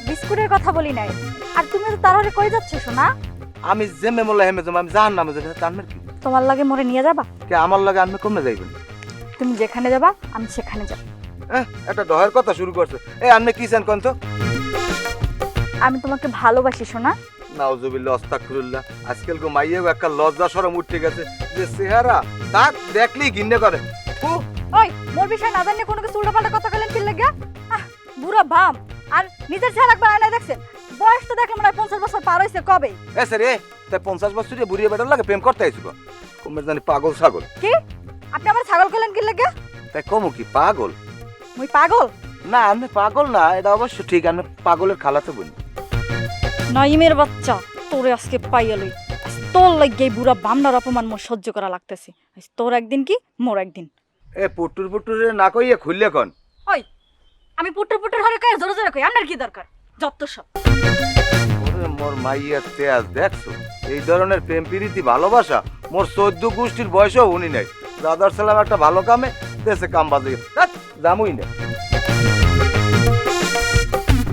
বিস্কুটের কথা বলি নাই। আর তুমি তো তাড়াহুড়ো কই যাচ্ছ সোনা? আমি জেমে মোল্লা হেমে জমা আমি জাহান নামে যেখানে তার কি তোমার লাগে মোরে নিয়ে যাবা? কে আমার লাগে আমি কমে যাইবেন? তুমি যেখানে যাবা আমি সেখানে যাব। একটা ডহের কথা শুরু করছে। আপনি কি চান কোন তো? আমি তোমাকে ভালোবাসি সোনা। নাউজুবিল্লাহ আস্তাগফিরুল্লাহ। আজকাল গো মাইয়া একটা লজ্জা শরম উঠে গেছে যে চেহারা তাক দেখলেই ঘিন্নে করে। ওই মোর বিষয় না জানলে কোনো কিছু উল্টাপাল্টা কথা বলেন কি লাগে? বুড়া ভাম। আর নিজের চেহারা একবার আয়নায় দেখছেন? বয়স তো দেখলে মনে হয় 50 বছর পার হইছে কবে। স্যার তাই 50 বছরে বুড়িয়ে বেটার লাগে প্রেম করতে আইছিল। কমের জানি পাগল ছাগল। কি? আপনি আমার ছাগল কইলেন কি লাগে? তাই কমু কি পাগল? মুই পাগল? না আমি পাগল না, এটা অবশ্য ঠিক। আমি পাগলের খালাতো বোন। নাইমের বাচ্চা, তোরে আজকে পাইয়া লই। তোর লাগে বুড়া বামনার অপমান মোর সহ্য করা লাগতেছে। তোর একদিন কি মোর একদিন। পুটুর পুটুরে না কইয়া খুললে কোন? ওই আমি পুটুর পুটুর হরে কই জোরে জোরে কই, আপনার কি দরকার? যত সব। ওরে মোর মাইয়ার তেজ দেখছো? এই ধরনের প্রেম প্রীতি ভালোবাসা মোর 14 গোষ্ঠীর বয়সেও উনি নাই। দাদার সালাম একটা ভালো কামে দেশে কাম বাজে জামুই না।